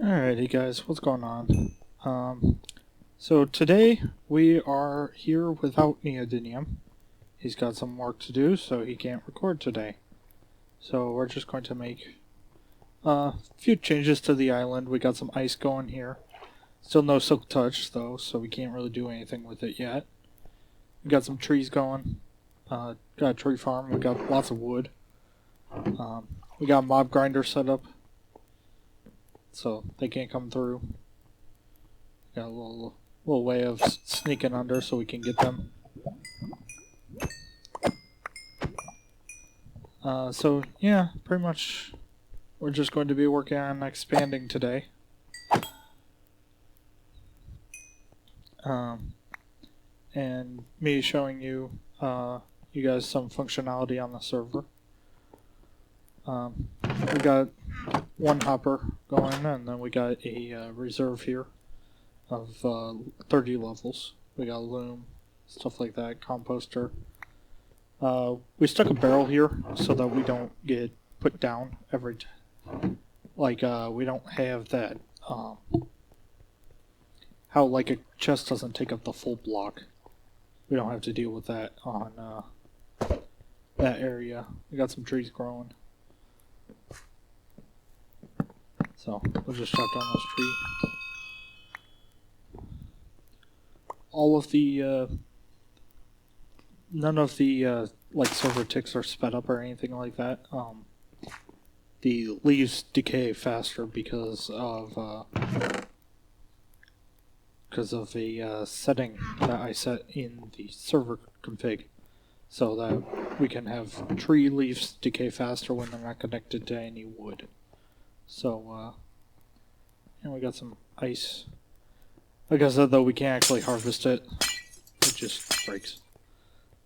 Alrighty guys, what's going on? So today we are here without Neodymium. He's got some work to do, so he can't record today. So we're just going to make a few changes to the island. We got some ice going here. Still no silk touch though, so we can't really do anything with it yet. We got some trees going. Got a tree farm. We got lots of wood. We got a mob grinder set up, so they can't come through. Got a little way of sneaking under so we can get them. So yeah, pretty much we're just going to be working on expanding today. And me showing you you guys some functionality on the server. We got one hopper going, and then we got a reserve here of 30 levels. We got loom, stuff like that, composter. We stuck a barrel here so that we don't get put down every time. Like, we don't have that, how like a chest doesn't take up the full block. We don't have to deal with that on that area. We got some trees growing. So, we'll just chop down this tree. All of the, none of the, like, server ticks are sped up or anything like that. The leaves decay faster because of a setting that I set in the server config, so that we can have tree leaves decay faster when they're not connected to any wood. So, and we got some ice. Like I said, though, we can't actually harvest it. It just breaks.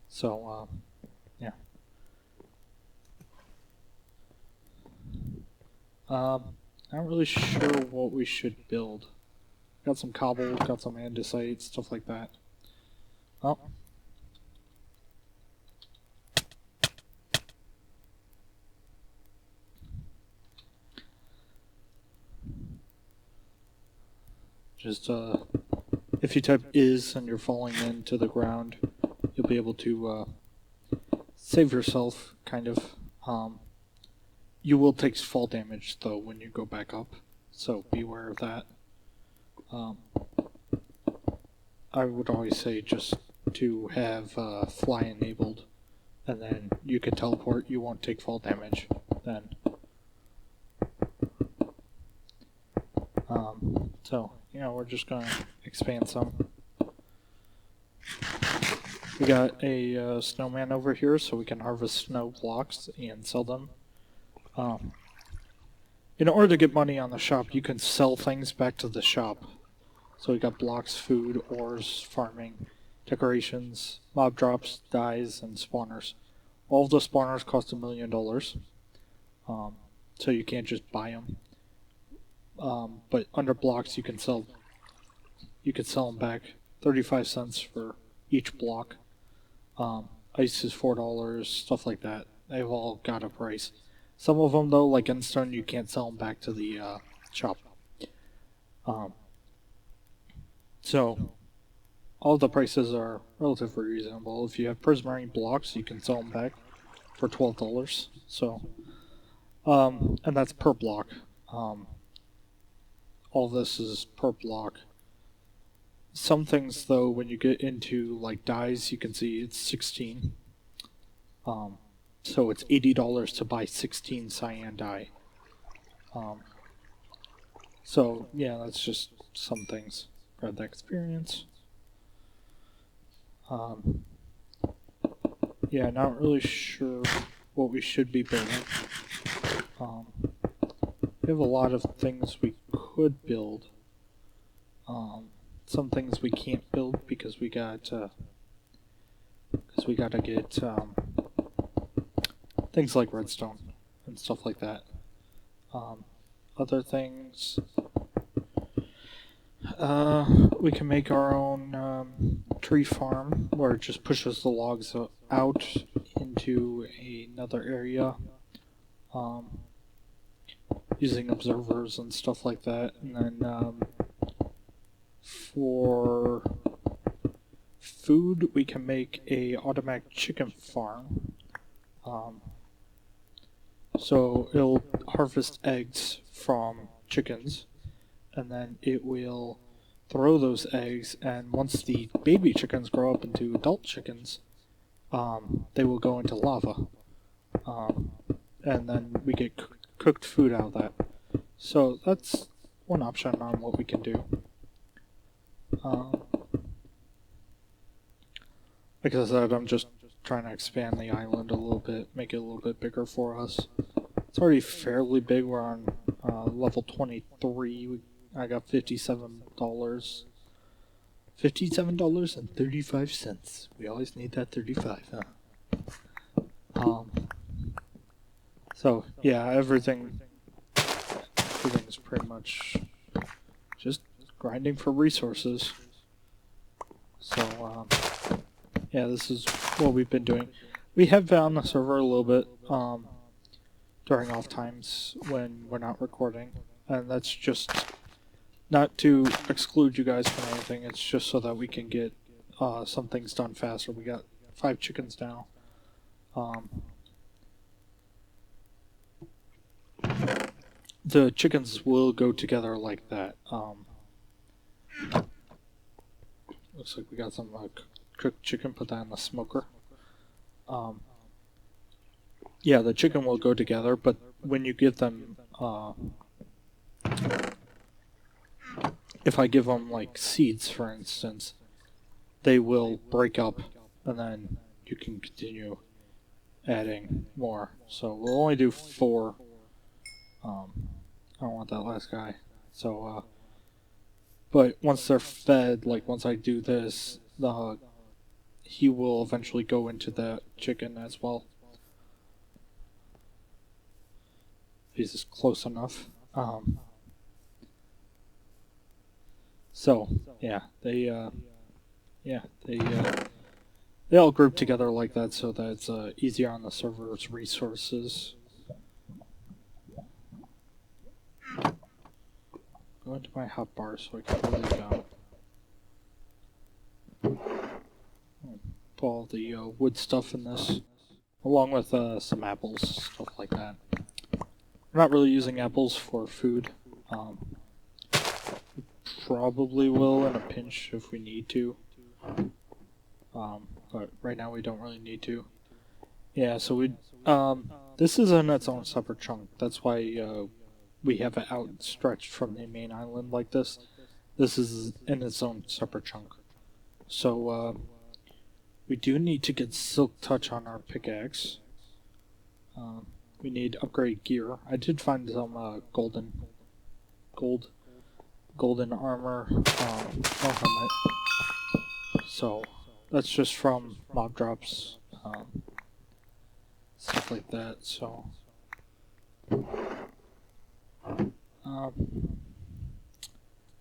So, yeah. Not really sure what we should build. Got some cobble, got some andesite, stuff like that. Oh. Just, if you type is and you're falling into the ground, you'll be able to, save yourself, kind of. You will take fall damage, though, when you go back up, so be aware of that. I would always say just to have, fly enabled, and then you can teleport, you won't take fall damage, then. So, yeah, we're just gonna expand some. We got a snowman over here, so we can harvest snow blocks and sell them. In order to get money on the shop, you can sell things back to the shop. So we got blocks, food, ores, farming, decorations, mob drops, dyes, and spawners. All of the spawners cost $1 million, so you can't just buy them. But under blocks, you can sell them back 35 cents for each block. Ice is $4, stuff like that. They've all got a price. Some of them, though, like Endstone, you can't sell them back to the shop. So, all the prices are relatively reasonable. If you have prismarine blocks, you can sell them back for $12. So, and that's per block. All this is per block. Some things, though, when you get into like dyes, you can see it's 16. So it's $80 to buy 16 cyan dye. So yeah, that's just some things. Grab that experience. Yeah, not really sure what we should be building. We have a lot of things we could build. Some things we can't build because we gotta get things like redstone and stuff like that. Other things, we can make our own tree farm where it just pushes the logs out into another area. using observers and stuff like that. And then for food, we can make a automatic chicken farm. So it'll harvest eggs from chickens, and then it will throw those eggs, and once the baby chickens grow up into adult chickens, they will go into lava. And then we get cooked food out of that. So that's one option on what we can do. Like I said, I'm just trying to expand the island a little bit, make it a little bit bigger for us. It's already fairly big. We're on level 23. I got $57. $57.35. We always need that 35, huh? So yeah, everything's pretty much just grinding for resources. So yeah, this is what we've been doing. We have been on the server a little bit during off times when we're not recording, and that's just not to exclude you guys from anything. It's just so that we can get some things done faster. We got 5 chickens now. The chickens will go together like that. Looks like we got some cooked chicken. Put that in the smoker. Yeah, the chicken will go together, but when you give them, if I give them like seeds, for instance, they will break up, and then you can continue adding more. So we'll only do 4. I don't want that last guy. So, but once they're fed, like once I do this, he will eventually go into the chicken as well. He's just close enough. So yeah, they all group together like that, so that it's easier on the server's resources. Go into my hotbar so I can really go. Put all the wood stuff in this, along with some apples, stuff like that. We're not really using apples for food. We probably will in a pinch if we need to. But right now we don't really need to. Yeah, so this is in its own separate chunk. That's why we have it outstretched from the main island like this. This is in its own separate chunk. So we do need to get Silk Touch on our pickaxe. We need upgrade gear. I did find some golden armor. No helmet. So that's just from mob drops, stuff like that. So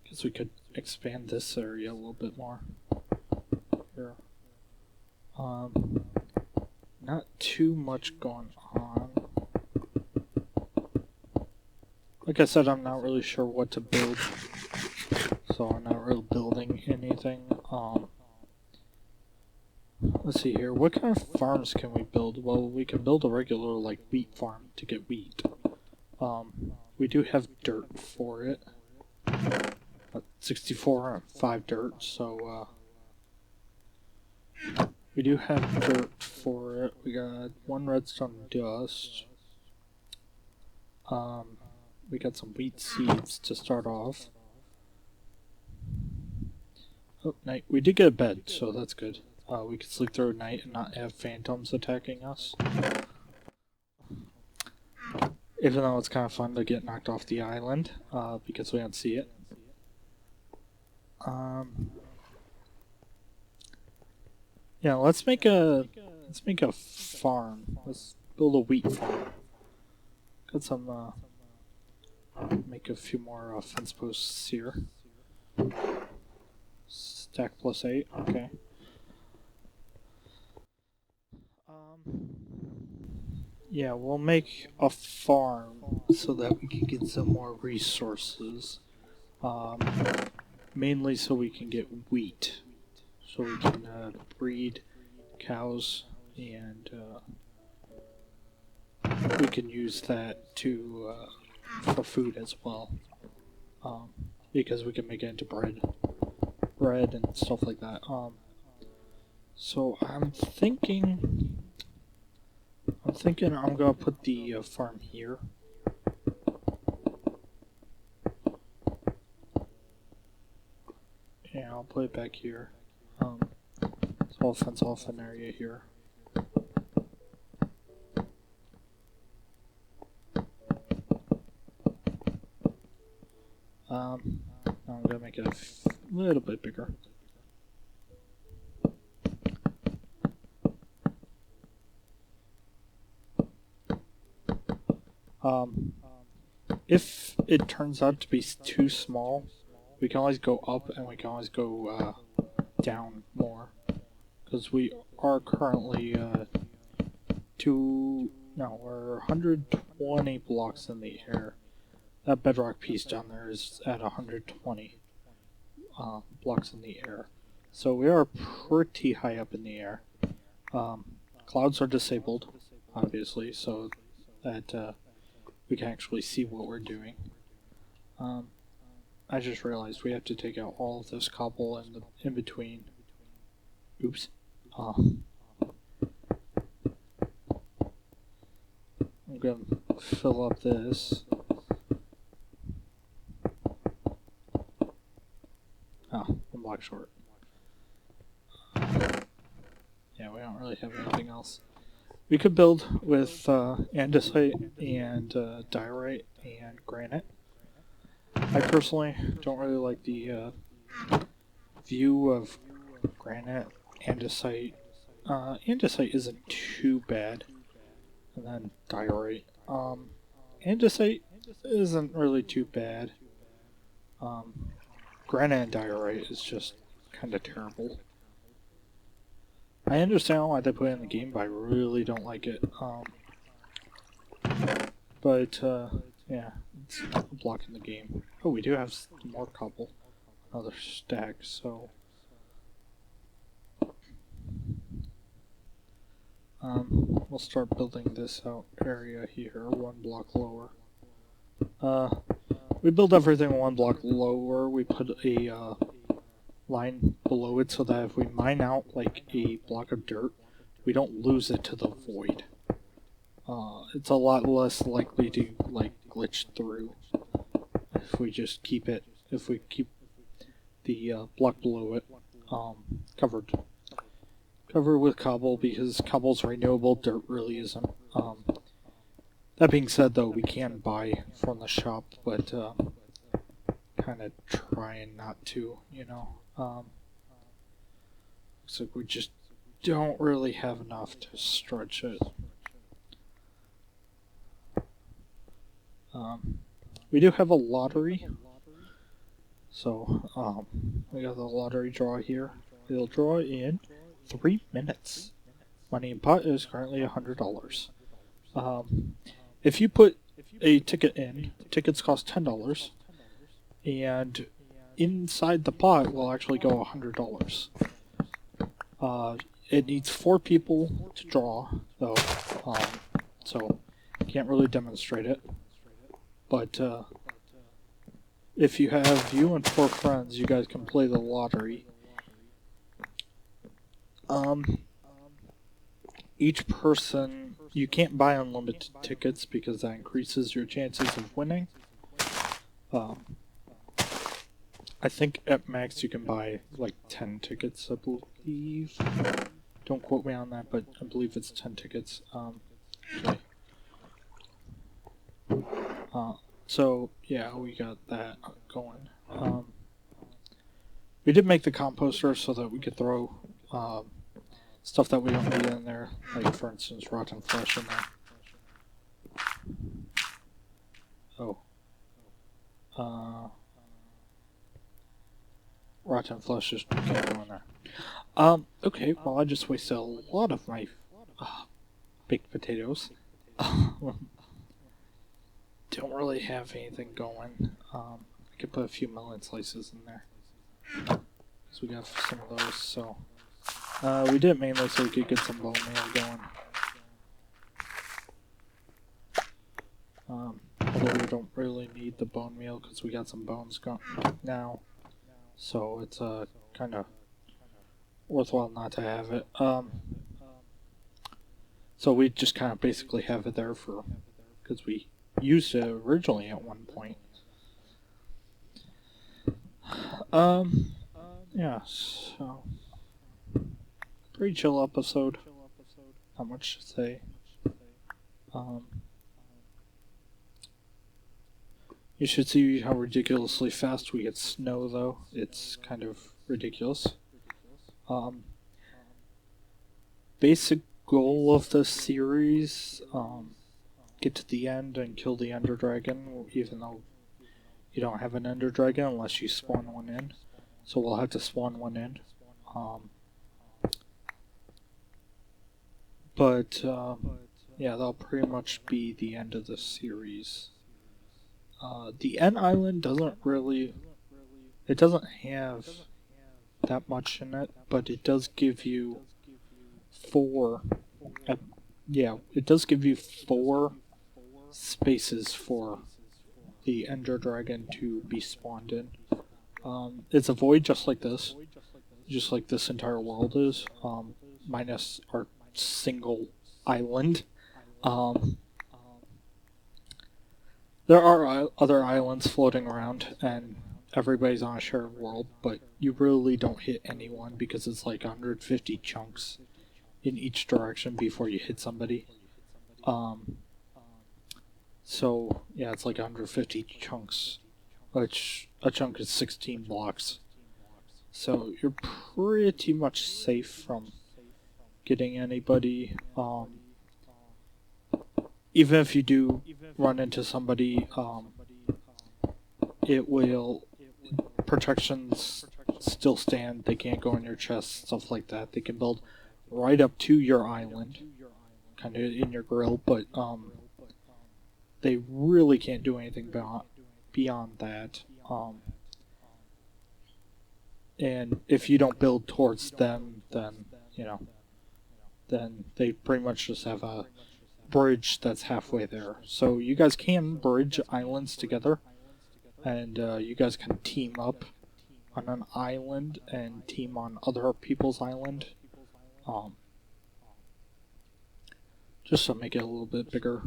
guess we could expand this area a little bit more. Here. Not too much going on. Like I said, I'm not really sure what to build, so I'm not really building anything. Let's see here. What kind of farms can we build? Well, we can build a regular, like, wheat farm to get wheat. We do have dirt for it. 64 and 5 dirt, so, we do have dirt for it. We got 1 redstone dust. We got some wheat seeds to start off. Oh, night. We did get a bed, so that's good. We could sleep through a night and not have phantoms attacking us. Even though it's kind of fun to get knocked off the island, because we don't see it. Yeah, let's make a farm. Let's build a wheat farm. Got some make a few more fence posts here. Stack +8, okay. Yeah, we'll make a farm so that we can get some more resources. Um, Mainly so we can get wheat, so we can breed cows, and we can use that to for food as well, um, because we can make it into bread and stuff like that. So I'm thinking I'm gonna put the farm here. Yeah, I'll put it back here. So I'll fence off an area here. Now I'm gonna make it a little bit bigger. Um, if it turns out to be too small, we can always go up and we can always go down more. Because we are currently we're 120 blocks in the air. That bedrock piece down there is at 120 blocks in the air. So we are pretty high up in the air. Clouds are disabled, obviously, so that we can actually see what we're doing. I just realized we have to take out all of this cobble in between. Oops. I'm gonna fill up this. Oh, 1 block short. Yeah, we don't really have anything else. We could build with andesite and diorite and granite. I personally don't really like the view of granite, andesite. Andesite isn't too bad, and then diorite. Andesite isn't really too bad. Granite and diorite is just kind of terrible. I understand why they put it in the game, but I really don't like it. Yeah, it's a block in the game. Oh, we do have more cobble. Another stack, so... we'll start building this out area here, 1 block lower. We build everything 1 block lower. We put a line below it so that if we mine out like a block of dirt, we don't lose it to the void. It's a lot less likely to like glitch through if we keep the block below it covered with cobble, because cobble's renewable, dirt really isn't. That being said, though, we can buy from the shop, but kind of trying not to, you know. Looks like we just don't really have enough to stretch it. We do have a lottery, so we got the lottery draw here. It'll draw in 3 minutes. Money in pot is currently $100. If you put a ticket in, tickets cost $10, and inside the pot will actually go $100. It needs 4 people to draw, though, so can't really demonstrate it. But if you have you and 4 friends, you guys can play the lottery. Each person, you can't buy unlimited tickets because that increases your chances of winning. I think at max you can buy like 10 tickets, I believe. Don't quote me on that, but I believe it's 10 tickets. Okay. So yeah, we got that going. We did make the composter so that we could throw stuff that we don't need in there, like for instance rotten flesh in there. Rotten flesh just can't go in there. Okay, well I just wasted a lot of my baked potatoes. Don't really have anything going. I could put a few melon slices in there. Because we got some of those, so. We did it mainly so we could get some bone meal going. Although we don't really need the bone meal because we got some bones going now. So it's kind of worthwhile not to have it. So we just kind of basically have it there for, because we used it originally at one point. Yeah, so pretty chill episode. Not much to say. You should see how ridiculously fast we get snow, though. It's kind of ridiculous. Basic goal of the series, get to the end and kill the Ender Dragon, even though you don't have an Ender Dragon unless you spawn one in. So we'll have to spawn one in. Yeah, that'll pretty much be the end of the series. The end island doesn't really... It doesn't have that much in it, but it does give you 4... yeah, it does give you 4 spaces for the Ender Dragon to be spawned in. It's a void just like this entire world is, minus our single island. There are other islands floating around, and everybody's on a shared world, but you really don't hit anyone because it's like 150 chunks in each direction before you hit somebody. So, yeah, it's like 150 chunks, which a chunk is 16 blocks. So you're pretty much safe from getting anybody. Even if you do run into somebody, it will... protections still stand. They can't go in your chest, stuff like that. They can build right up to your island, kind of in your grill, but they really can't do anything beyond that. And if you don't build towards them, then, you know, then they pretty much just have a bridge that's halfway there. So you guys can bridge islands together, and you guys can team up on an island and team on other people's island, just to make it a little bit bigger.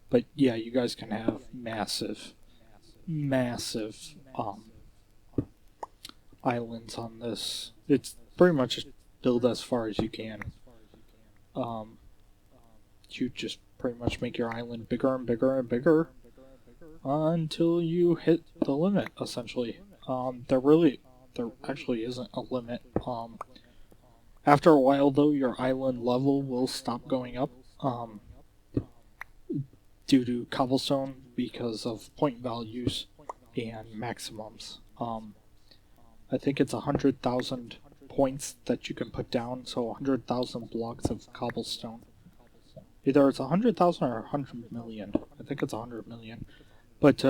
But yeah, you guys can have massive islands on this. It's pretty much just build as far as you can. You just pretty much make your island bigger and bigger and bigger until you hit the limit, essentially. There actually isn't a limit. After a while, though, your island level will stop going up due to cobblestone because of point values and maximums. I think it's 100,000 points that you can put down, so 100,000 blocks of cobblestone. Either it's 100,000 or 100 million. I think it's 100 million. But,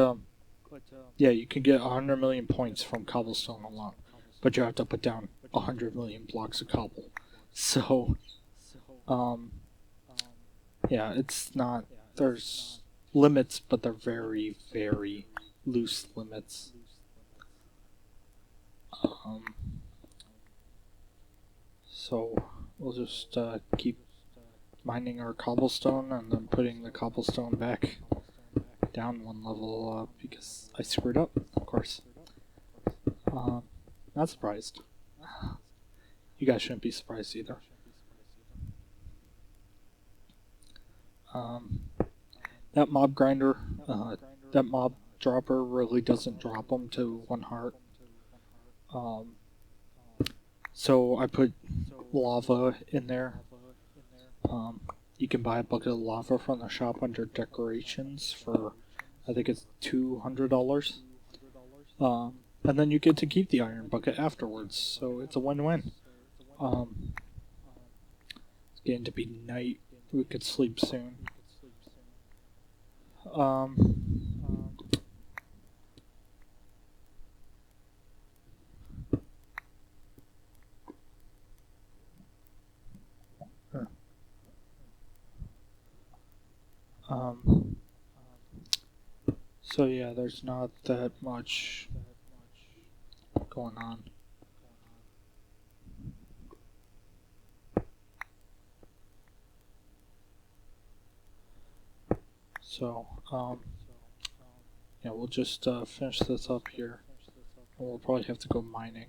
yeah, you can get 100 million points from cobblestone alone. But you have to put down 100 million blocks of cobble. So, yeah, it's not... There's limits, but they're very, very loose limits. So, we'll just keep mining our cobblestone and then putting the cobblestone back down one level because I screwed up, of course. Not surprised. You guys shouldn't be surprised either. That mob grinder, that mob dropper really doesn't drop them to 1 heart. So I put lava in there. You can buy a bucket of lava from the shop under decorations for, I think it's $200. And then you get to keep the iron bucket afterwards, so it's a win-win. It's getting to be night, we could sleep soon. Um, um, so yeah, there's not that much going on. So, yeah, we'll just finish this up here. And we'll probably have to go mining.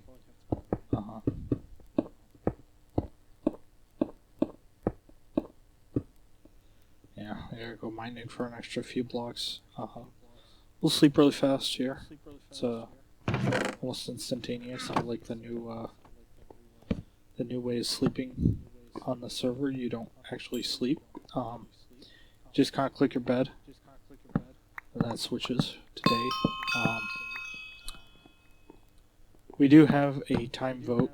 Yeah, I gotta go mining for an extra few blocks. We'll sleep really fast here. It's almost instantaneous. I like the new way of sleeping on the server. You don't actually sleep. Just kind of click your bed, and that switches to day. We do have a time vote.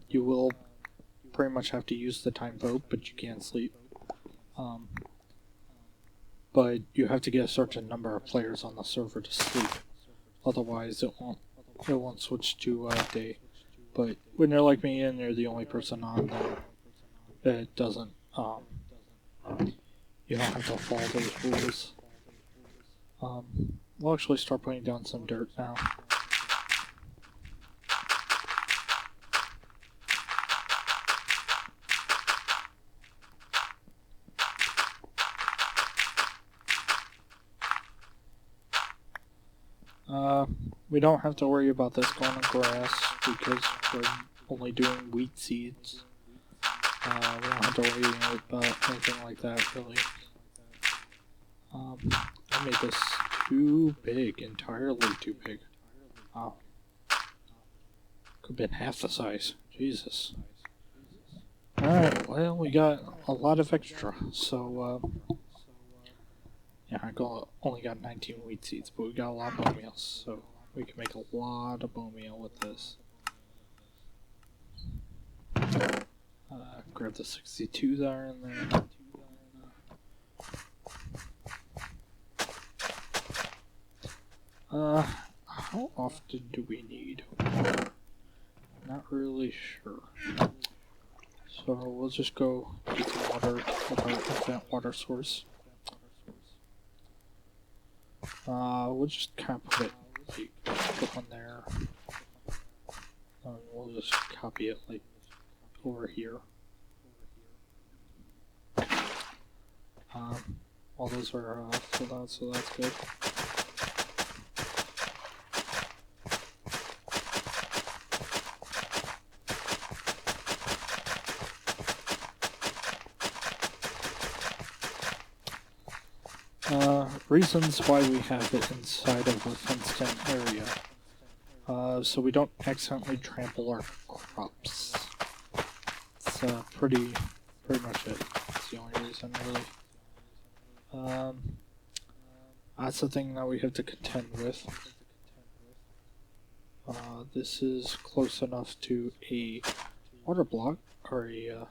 You will pretty much have to use the time vote, but you can't sleep. But you have to get a certain number of players on the server to sleep. Otherwise, it won't switch to day. But when you're like me and you're the only person on there, it doesn't. You don't have to follow those rules. We'll actually start putting down some dirt now. We don't have to worry about this going on grass because we're only doing wheat seeds. We don't have to worry about anything like that, really. I made this too big, entirely too big. Wow. Could have been half the size. Jesus. Alright, well, we got a lot of extra, so, yeah, I only got 19 wheat seeds, but we got a lot of bone meals, so we can make a lot of bone meal with this. Grab the 62 that are in there. How often do we need water? Not really sure. So we'll just go get some water with our infinite water source. We'll just kind of put it, like, put one there. We'll just copy it, like, over here. All those are filled out, so that's good. Reasons why we have it inside of a fenced-in area. So we don't accidentally trample our crops. It's pretty much it. That's the only reason, really. That's the thing that we have to contend with. This is close enough to a water block, or a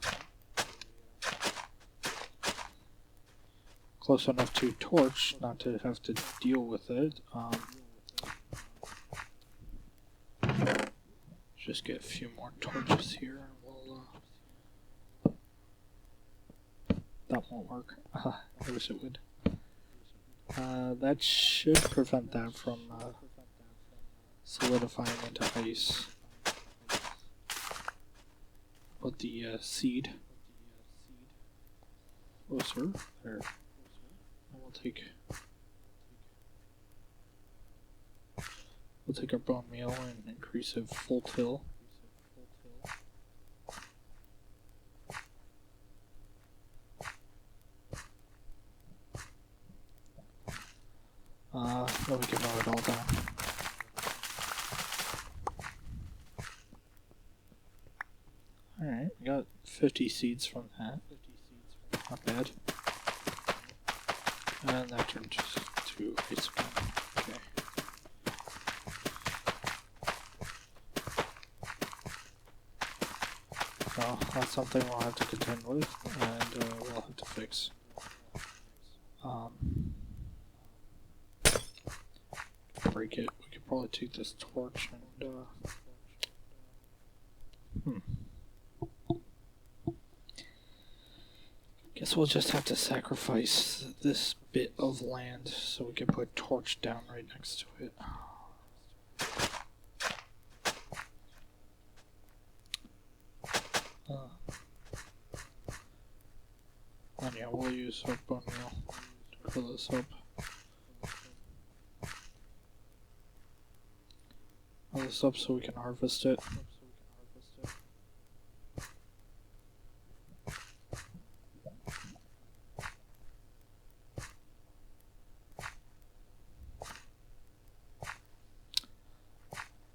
close enough to torch, not to have to deal with it. Just get a few more torches here. That won't work. I wish it would. That should prevent that from solidifying into ice. Put the seed closer there. We'll take our bone meal and increase it full till. Then we can mow it all down. Alright, we got 50 seeds from that. Not bad. And that turned to ice again. Okay. that's something we'll have to contend with, and we'll have to fix. Break it. We could probably take this torch and guess we'll just have to sacrifice this bit of land so we can put torch down right next to it. And yeah, we'll use our bone meal to fill this up. Fill this up so we can harvest it.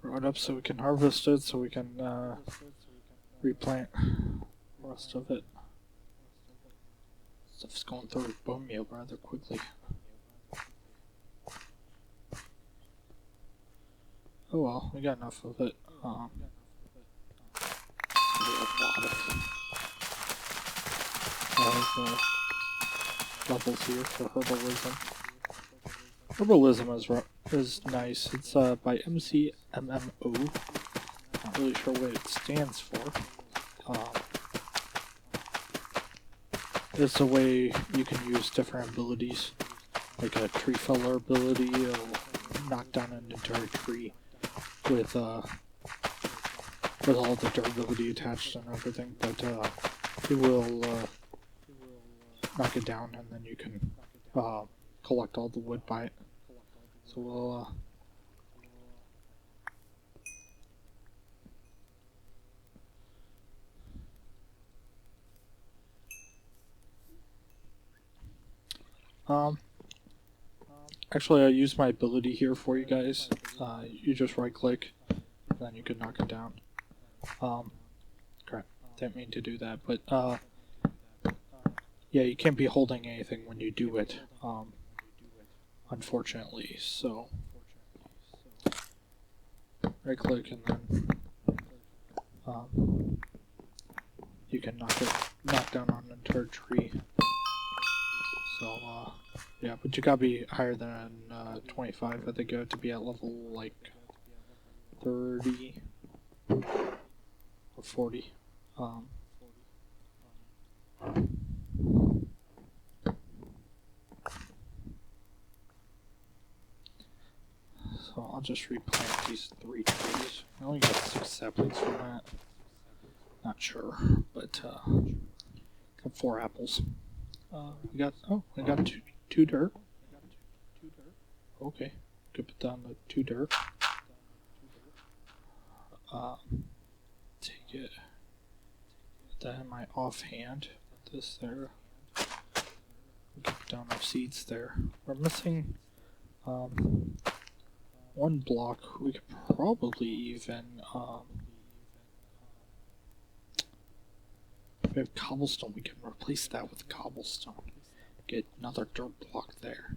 Grow it up so we can harvest it, so we can replant the rest of it. Stuff's going through bone meal rather quickly. Oh well, we got enough of it. We have a lot of levels here for herbalism. Herbalism is nice. It's by MCMMO. Not really sure what it stands for. It's a way you can use different abilities, like a tree feller ability. It'll knock down an entire tree with all the durability attached and everything, but it will knock it down, and then you can collect all the wood by it. So we'll actually, I use my ability here for you guys. You just right click, and then you can knock it down. Crap, didn't mean to do that, but yeah, you can't be holding anything when you do it, unfortunately, so right click and then you can knock down on an entire tree. So yeah, but you gotta be higher than 25. I think you have to be at level like 30 or 40. So I'll just replant these 3 trees. I only got 6 saplings from that. Not sure, but got 4 apples. We got 2 dirt. Okay, could put down the 2 dirt. Take it. Put that in my offhand. Put this there. Put down our seeds there. We're missing 1 block. We could probably even if we have cobblestone, we can replace that with cobblestone. Get another dirt block there.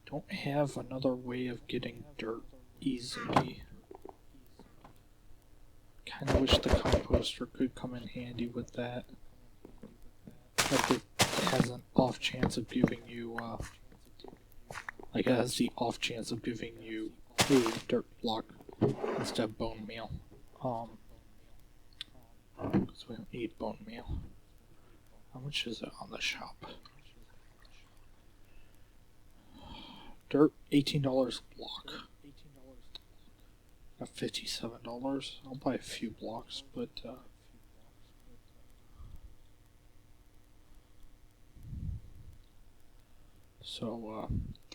Don't have another way of getting dirt easily. Kinda wish the composter could come in handy with that. Like it has an off chance of giving you, like it has the off chance of giving you a dirt block instead of bone meal. Because we don't need bone meal. How much is it on the shop? Dirt, $18 a block. Got $57. I'll buy a few blocks, but so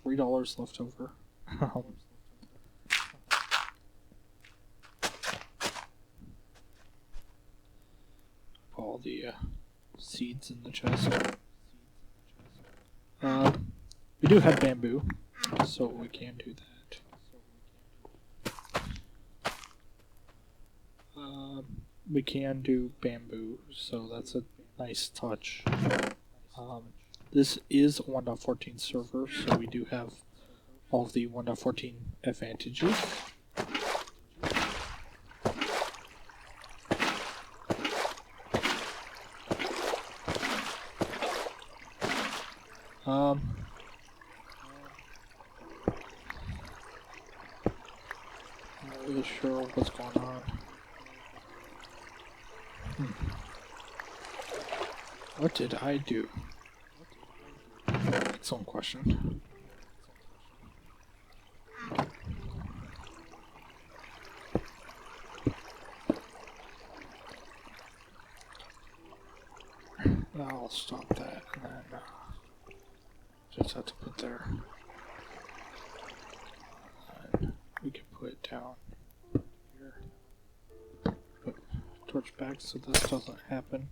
$3 left over. All the seeds in the chest. We do have bamboo, so we can do that. We can do bamboo, so that's a nice touch. This is a 1.14 server, so we do have all of the 1.14 advantages. Um, I'm not really sure what's going on. What did I do? Excellent question. I'll stop that and then just have to put there. And we can put it down here. Put torch back so this doesn't happen.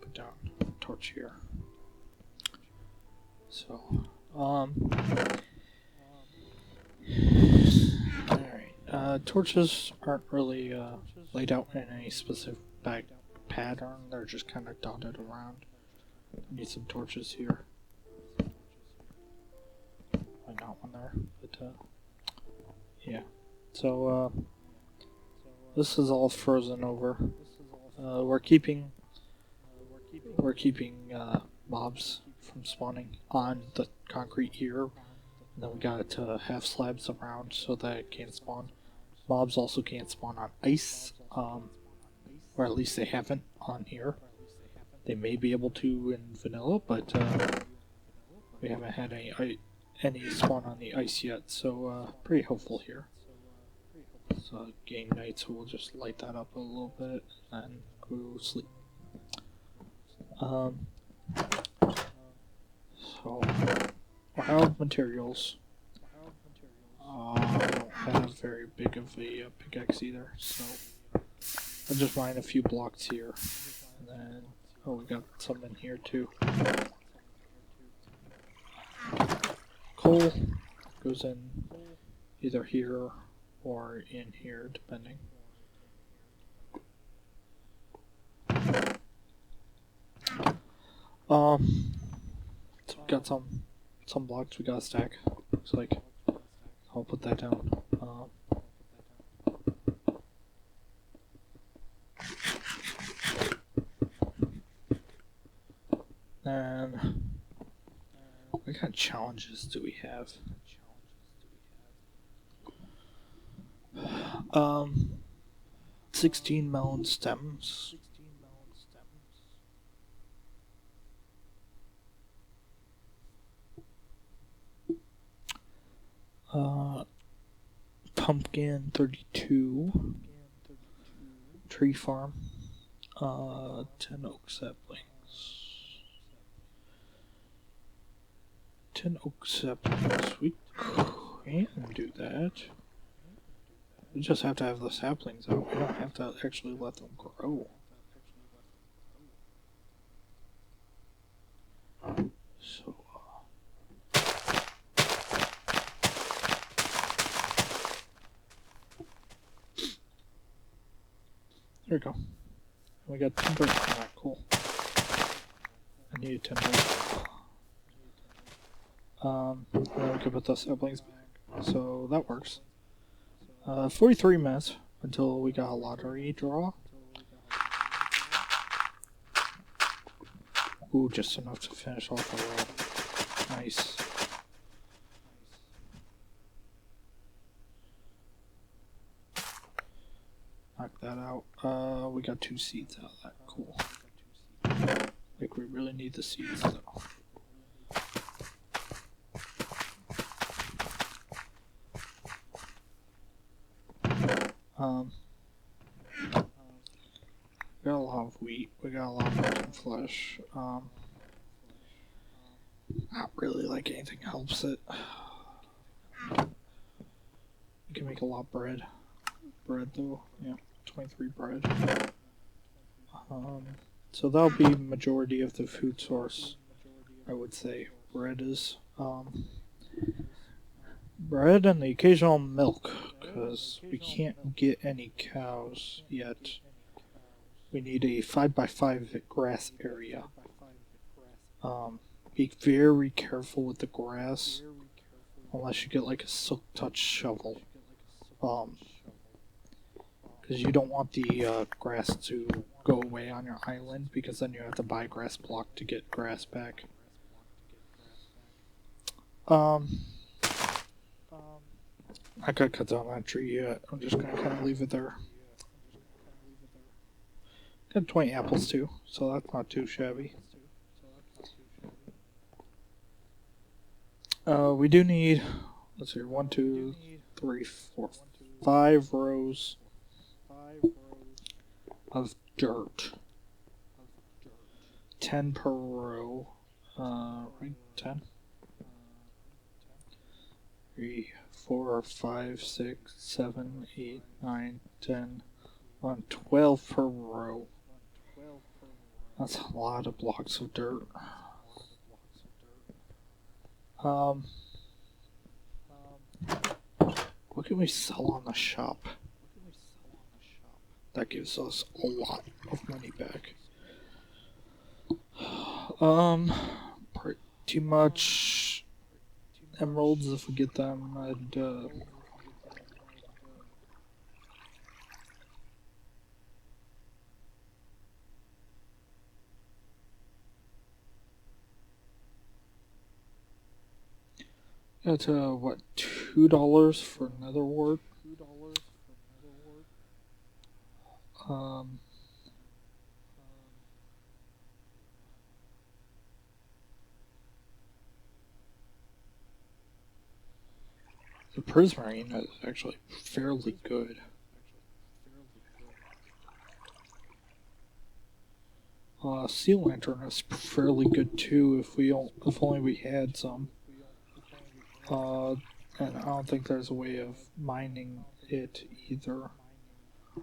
Put down torch here. So, alright. Torches aren't really laid out in any specific pattern, they're just kind of dotted around. Need some torches here. Why not one there? But, yeah. So, this is all frozen over. We're keeping mobs from spawning on the concrete here, and then we got half slabs around so that it can't spawn. Mobs also can't spawn on ice, or at least they haven't on here. They may be able to in vanilla, but we haven't had any spawn on the ice yet, so pretty hopeful here. It's game night, so we'll just light that up a little bit and go sleep. So, wild materials. I don't have very big of a pickaxe either, so I'll just mine a few blocks here. And then, oh, we got some in here too. Coal goes in either here or in here, depending. So we got some blocks we gotta stack. Looks like I'll put that down. And what kind of challenges do we have? 16 melon stems. Pumpkin 32. Tree farm. 10 oak saplings. 10 oak saplings. We can do that. We just have to have the saplings out. We don't have to actually let them grow. So, there we go. We got timber. Alright, cool. I need timber. And then we can put the saplings back. So that works. 43 minutes until we got a lottery draw. Ooh, just enough to finish off the row. Nice. Knock that out. We got 2 seeds out of that. Cool. Like, we really need the seeds, though. We got a lot of wheat. We got a lot of broken flesh. Not really like anything helps it. We can make a lot of bread. Bread though, yeah, 23 bread. So that'll be majority of the food source, I would say. Bread is. Bread and the occasional milk, because we can't get any cows yet. We need a 5x5 grass area. Be very careful with the grass, unless you get like a silk touch shovel. Because you don't want the grass to go away on your island, because then you have to buy grass block to get grass back. Um, not gonna cut down that tree yet. I'm just gonna kind of leave it there. Got 20 apples too, so that's not too shabby. We do need, let's see, 1, 2, 3, 4, 5 rows of dirt. 10 per row. Right? 10? 3, 4, 5, 6, 7, 8, 9, 10, 11, 12 per row. That's a lot of blocks of dirt. What can we sell on the shop? That gives us a lot of money back. Pretty much emeralds if we get them, and got what, $2 for nether wart? The prismarine is actually fairly good. Sea lantern is fairly good too if only we had some. And I don't think there's a way of mining it either. I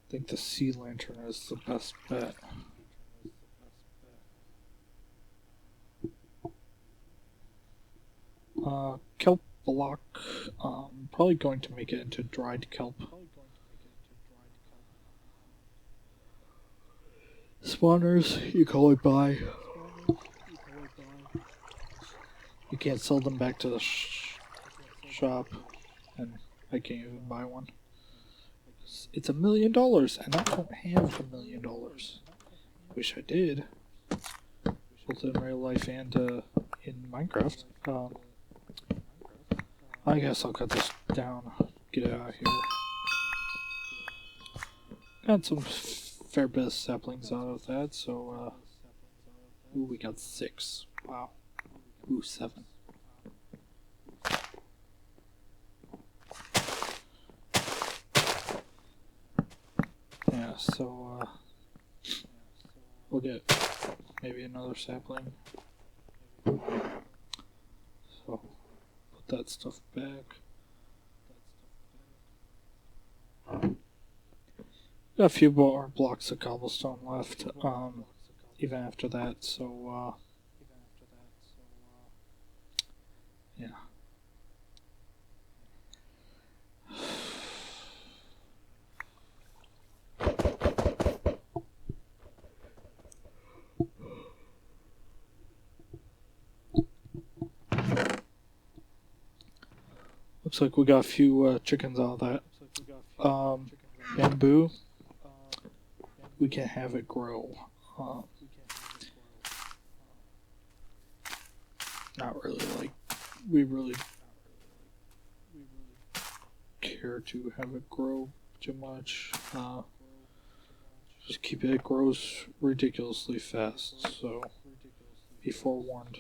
think the sea lantern is the best bet. Kelp block, probably going to make it into dried kelp. Spawners, you can only buy. You can't sell them back to the shop, and I can't even buy one. It's $1 million, and I don't have $1 million. Wish I did. Both in real life and in Minecraft. I guess I'll cut this down. Get it out of here. Got some fair bit of saplings out of that, so ooh, we got 6. Wow. Ooh, 7. Yeah, so we'll get maybe another sapling. So put that stuff back. Got a few more blocks of cobblestone left, even after that, so yeah. Looks like we got a few chickens out of that. Bamboo, we can have it grow. Not really like, we really care to have it grow too much. Just keep it grows ridiculously fast, so be forewarned.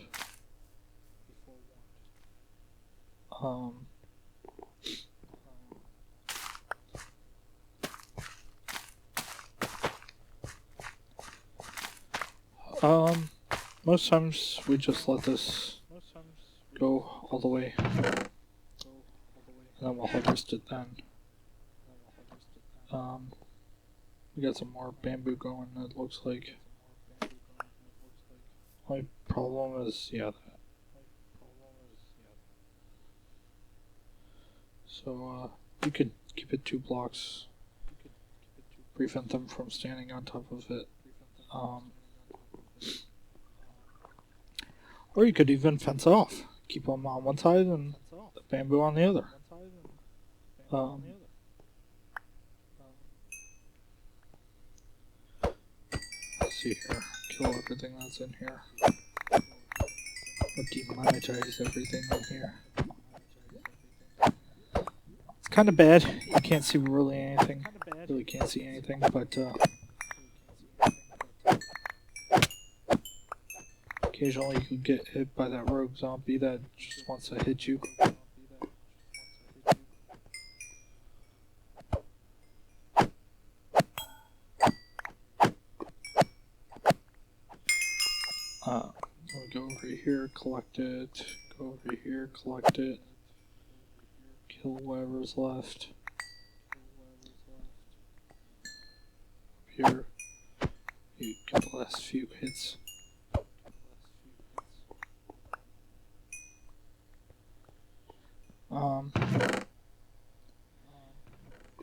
Most times we just let this go all the way, and then we'll harvest it then. We got some more bamboo going, it looks like. My problem is, yeah, that. So, you could keep it 2 blocks, prevent them from standing on top of it. Or you could even fence off. Keep them on one side and the bamboo on the other. see here. Kill everything that's in here. Or demonetize everything in here. It's kind of bad. You can't see really anything. Really can't see anything, but occasionally you can get hit by that rogue zombie that just wants to hit you. We'll go over here, collect it. Go over here, collect it. Kill whatever's left. Here, you get the last few hits.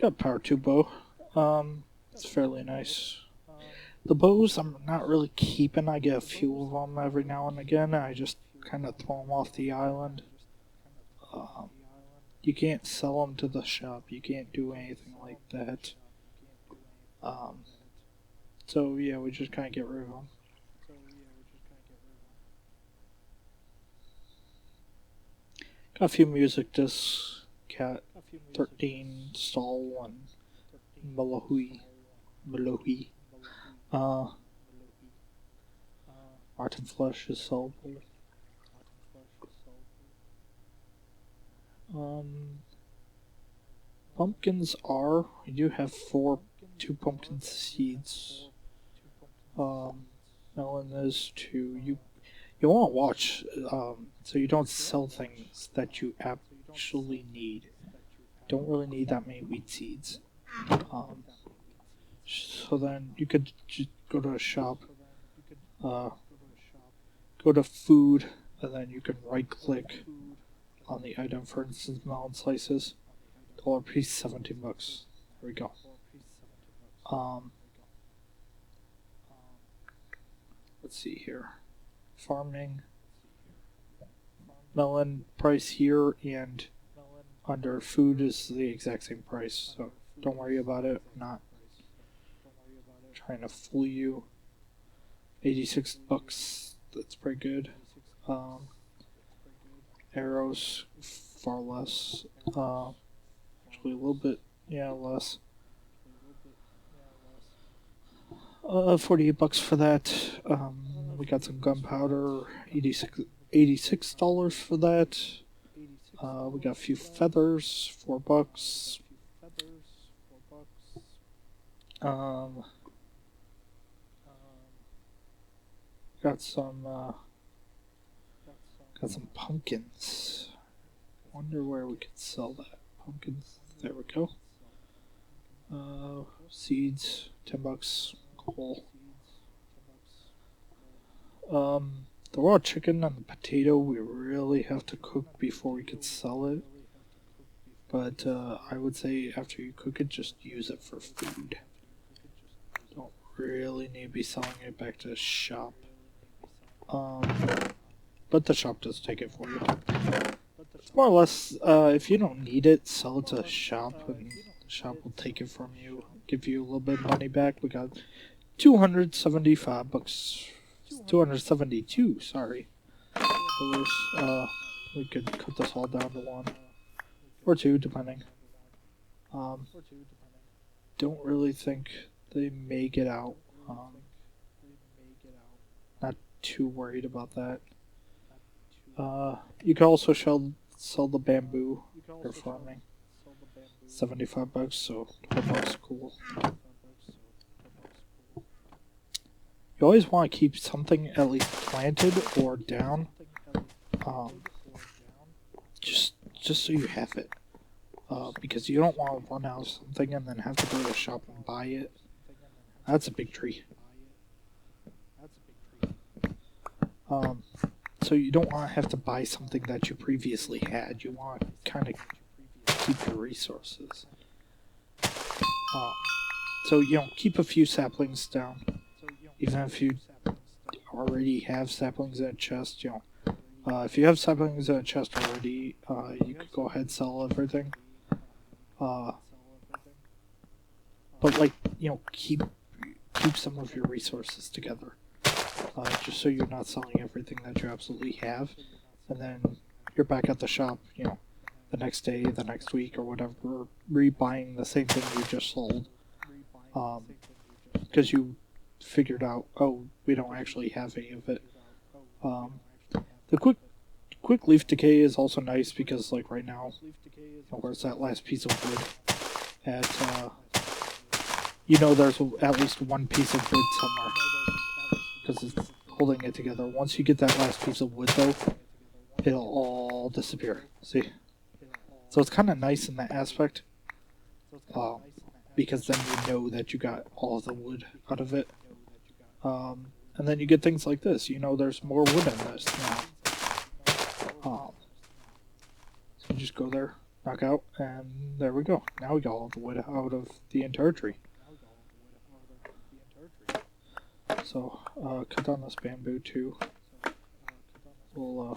Got power 2 bow. It's fairly nice. The bows I'm not really keeping. I get a few of them every now and again. I just kind of throw them off the island. You can't sell them to the shop. You can't do anything like that. So yeah, we just kind of get rid of them. Got a few music discs. Cat 13, Stall 1, Malahui. Martin Flesh is sellable. Pumpkins are. We do have 2 pumpkin seeds. Melon is 2. You want to watch, so you don't sell things that you actually need. Don't really need that many wheat seeds. So then you could just go to a shop, go to food, and then you can right click on the item, for instance, melon slices. $1 piece, 17 bucks. There we go. Let's see here. Farming. Melon price here and under food is the exact same price, so don't worry about it. I'm not trying to fool you. 86 bucks. That's pretty good. Arrows, far less. Actually, a little bit, yeah, less. 48 bucks for that. We got some gunpowder. $86 for that. We got a few feathers. 4 bucks. Got some pumpkins. Wonder where we could sell that. Pumpkins. There we go. Seeds. 10 bucks. Cool. The raw chicken and the potato we really have to cook before we could sell it. But I would say after you cook it, just use it for food. Don't really need to be selling it back to the shop. But the shop does take it for you. It's more or less, if you don't need it, sell it to the shop, and the shop will take it from you, give you a little bit of money back. We got 275 bucks. 272, sorry. We could cut this all down to 1 or 2, depending. Don't really think they may get out. Not too worried about that. You can also sell the bamboo for farming. 75 bucks, so 12 bucks, cool. You always want to keep something at least planted or down, just so you have it, because you don't want to run out of something and then have to go to the shop and buy it. That's a big tree. So you don't want to have to buy something that you previously had. You want to kind of keep your resources. So, keep a few saplings down. Even if you already have saplings in a chest, if you have saplings in a chest already, you could go ahead and sell everything. But keep keep some of your resources together. Just so you're not selling everything that you absolutely have, and then you're back at the shop, you know, the next day, the next week, or whatever, rebuying the same thing you just sold. Because you figured out, oh, we don't actually have any of it. The quick leaf decay is also nice because, like right now, where's that last piece of wood? You know, there's at least one piece of wood somewhere because it's holding it together. Once you get that last piece of wood, though, it'll all disappear. See? So it's kind of nice in that aspect, because then you know that you got all of the wood out of it. And then you get things like this. You know, there's more wood in this now. So you just go there, knock out, and there we go. Now we got all the wood out of the entire tree. So, cut down this bamboo too. We'll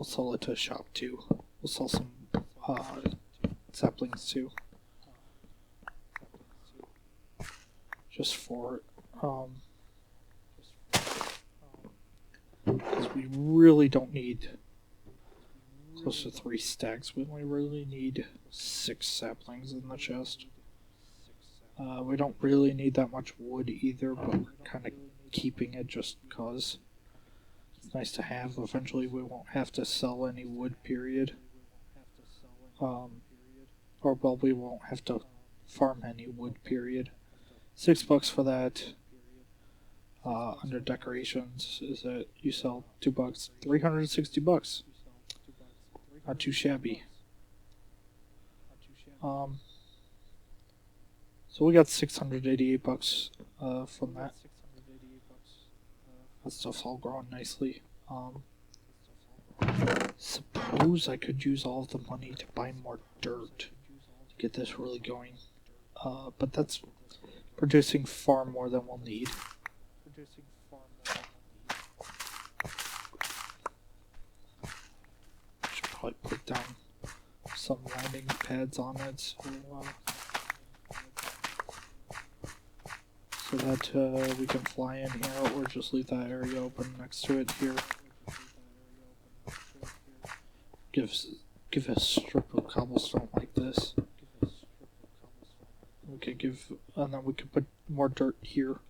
sell it to a shop too. We'll sell some saplings too. Just for it. Because we really don't need close to 3 stacks. We only really need 6 saplings in the chest. We don't really need that much wood either, but we're kind of keeping it just because it's nice to have. Eventually we won't have to sell any wood, period. Or, well, we won't have to farm any wood, period. $6 for that. Under decorations is that you sell $2, $360. Not too shabby. So we got $688 from that. That stuff's all growing nicely. Suppose I could use all of the money to buy more dirt to get this really going. But that's producing far more than we'll need. Should probably put down some landing pads on it so that we can fly in here, or just leave that area open next to it here. Give a strip of cobblestone like this. We could and then we could put more dirt here.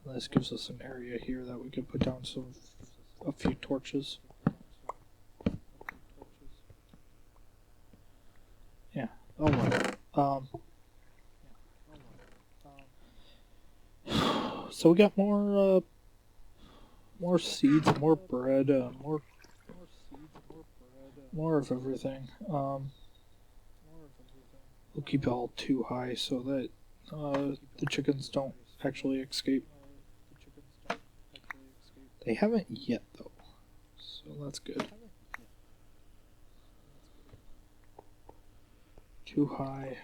And this gives us an area here that we could put down a few torches. Yeah. Alright. So we got more seeds, more bread, more of everything. We'll keep it all too high so that the chickens don't actually escape. They haven't yet, though, so that's good. Too high.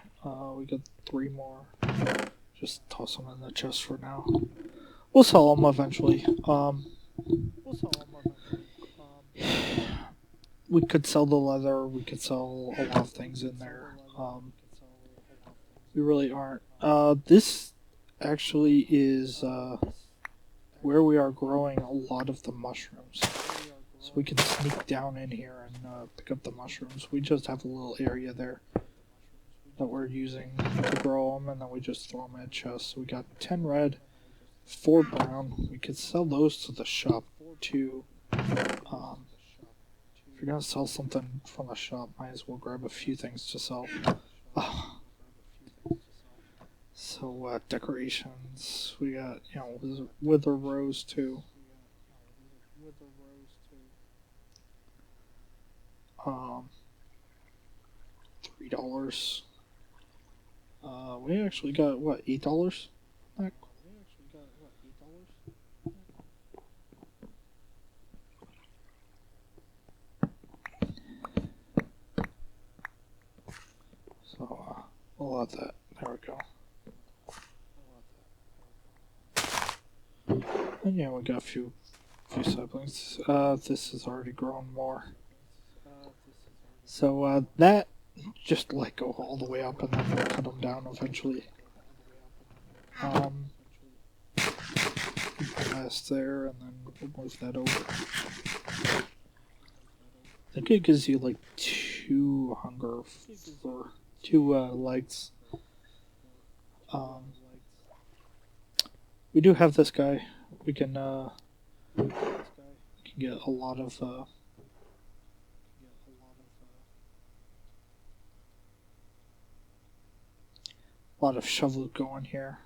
We got 3 more. Just toss them in the chest for now. We'll sell them eventually. We could sell the leather. We could sell a lot of things in there. We really aren't. This actually is where we are growing a lot of the mushrooms. So we can sneak down in here and pick up the mushrooms. We just have a little area there that we're using to grow them, and then we just throw them in chests. So we got 10 red, 4 brown. We could sell those to the shop too. If you're gonna sell something from the shop, might as well grab a few things to sell. So decorations, we got, you know, wither rose too. $3. We actually got what, $8 back? So we'll have that. There we go. And yeah, we got a few saplings. This has already grown more. So that just let go all the way up, and then we'll cut them down eventually. Last there, and then we'll move that over. I think it gives you like 2 hunger for 2 legs. We do have this guy. We can get a lot of shovel going here.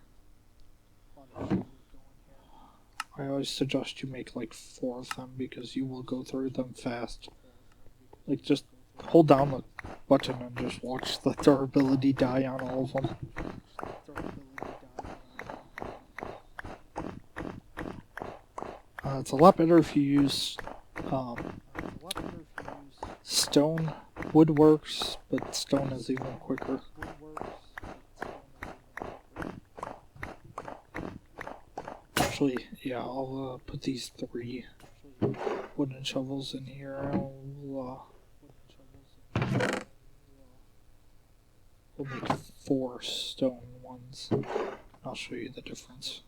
I always suggest you make like 4 of them because you will go through them fast. Like just hold down the button and just watch the durability die on all of them. It's a lot better if you use stone. Wood works, but stone is even quicker. Actually, yeah, I'll put these 3 wooden shovels in here. We'll make 4 stone ones. I'll show you the difference.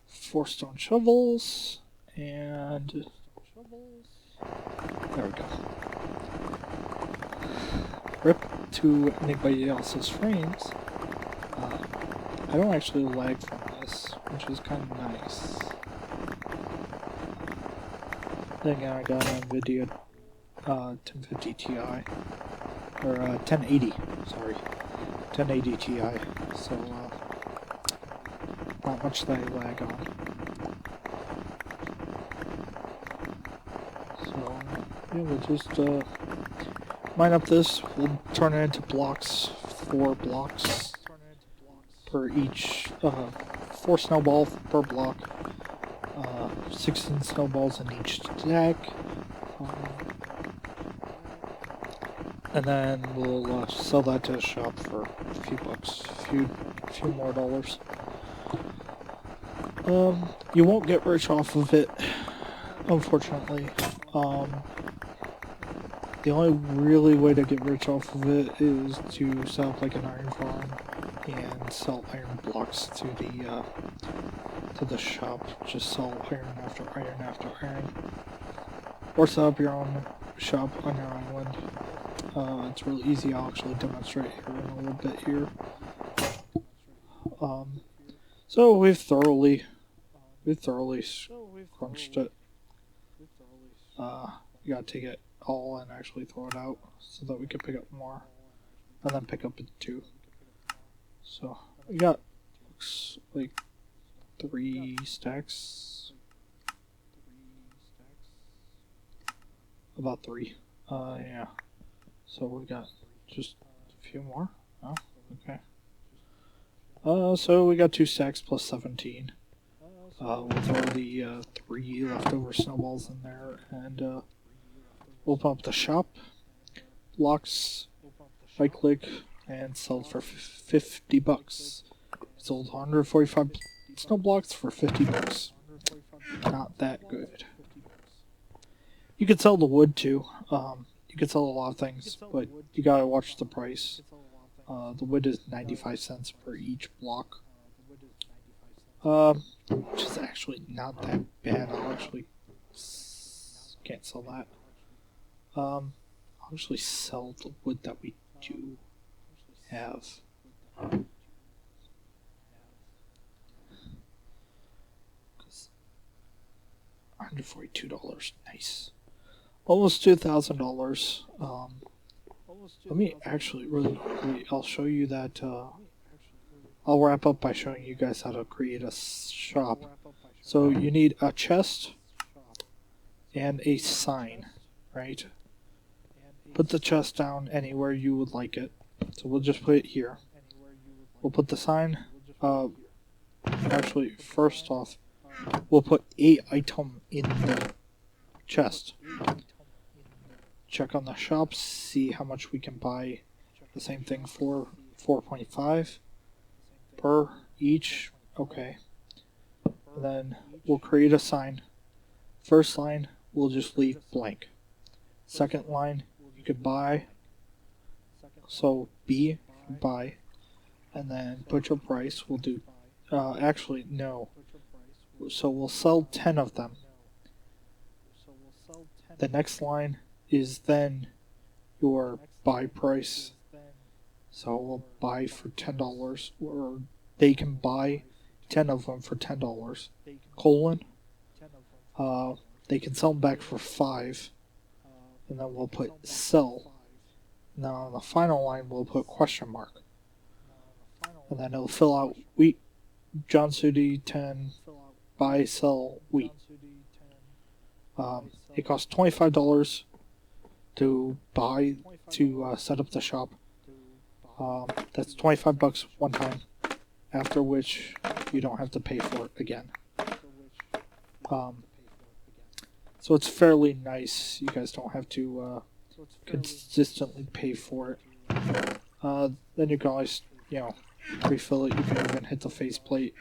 4 stone shovels, and there we go. Rip to anybody else's frames. I don't actually lag from this, which is kind of nice. Then again, I got an NVIDIA 1050 Ti, or 1080, sorry, 1080 Ti, so not much that I lag on. So, yeah, we'll just mine up this, we'll turn it into blocks, 4 blocks per each, 4 snowballs per block, 16 snowballs in each stack, and then we'll sell that to a shop for a few bucks, a few more dollars. You won't get rich off of it, unfortunately. The only really way to get rich off of it is to set up like an iron farm and sell iron blocks to the shop. Just sell iron after iron after iron, or set up your own shop on your island. It's really easy. I'll actually demonstrate here in a little bit here. So we've thoroughly crunched it. You gotta take it all and actually throw it out so that we can pick up more, and then pick up it too. So we got, looks like 3 stacks. About 3. Yeah. So we got just a few more. Oh, okay. So we got 2 stacks plus 17. We'll throw the 3 leftover snowballs in there, and open up the shop. Blocks. Right click and sell for 50 bucks. Sold 145 snow blocks for 50 bucks. Not that good. You could sell the wood too. You could sell a lot of things, but you gotta watch the price. The wood is 95 cents per each block. Which is actually not that bad. I'll actually can't sell that. I'll actually sell the wood that we do have. $142. Nice. Almost $2,000. Let me actually really quickly, I'll show you that, I'll wrap up by showing you guys how to create a shop. So you need a chest and a sign, right? Put the chest down anywhere you would like it. So we'll just put it here. We'll put the sign, actually, first off, we'll put a item in the chest. Check on the shops, see how much we can buy the same thing for. 4.5 per each. Okay. And then we'll create a sign. First line we'll just leave blank. Second line you could buy. So B buy, and then butcher price will do. Actually, no. So we'll sell 10 of them. The next line is then your buy price. So we'll buy for $10, or they can buy 10 of them for $10. Colon. They can sell them back for 5, and then we'll put sell. Now on the final line we'll put question mark, and then it'll fill out wheat. John Sudi 10. Buy sell wheat. It costs $25 to buy to set up the shop. That's $25 one time, after which you don't have to pay for it again. So it's fairly nice. You guys don't have to consistently pay for it. Then you can always, refill it. You can even hit the faceplate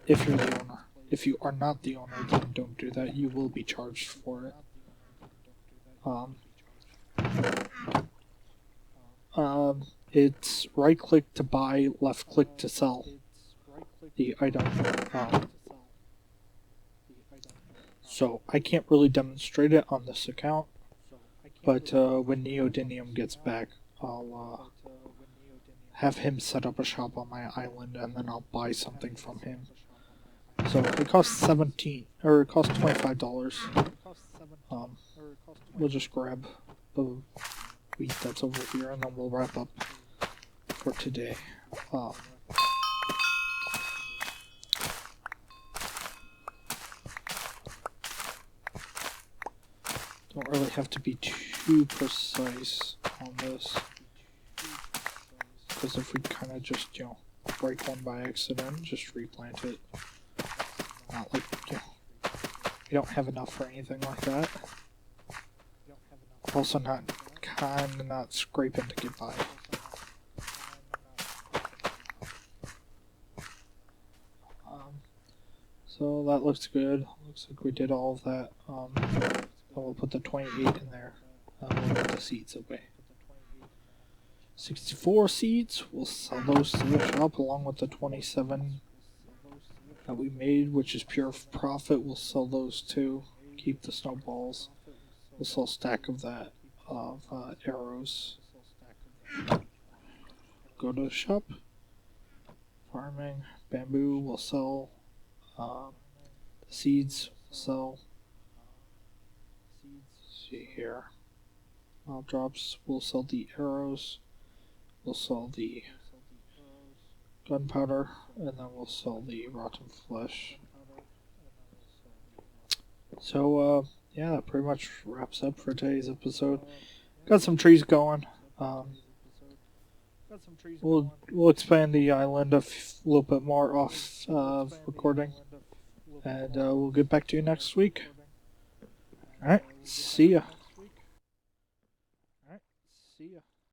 if you're the owner. If you are not the owner, then don't do that. You will be charged for it. It's right click to buy, left click to sell the item. So I can't really demonstrate it on this account, but when Neodymium gets back, I'll have him set up a shop on my island, and then I'll buy something from him. So it costs $25. We'll just grab the wheat that's over here, and then we'll wrap up for today. Don't really have to be too precise on this, because if we kind of just, break one by accident, just replant it. Not like, we don't have enough for anything like that. Also not scraping to get by. So that looks good. Looks like we did all of that. We'll put the 28 in there. We'll put the seeds away. 64 seeds. We'll sell those to the shop along with the 27 that we made, which is pure profit. We'll sell those too. Keep the snowballs. We'll sell a stack of that of arrows. Go to the shop. Farming. Bamboo. We'll sell. The seeds. We'll sell. See here. Drops. We'll sell the arrows. We'll sell the gunpowder, and then we'll sell the rotten flesh. So, yeah, that pretty much wraps up for today's episode. Got some trees going. We'll expand the island a little bit more off recording, and we'll get back to you next week. Alright, see ya.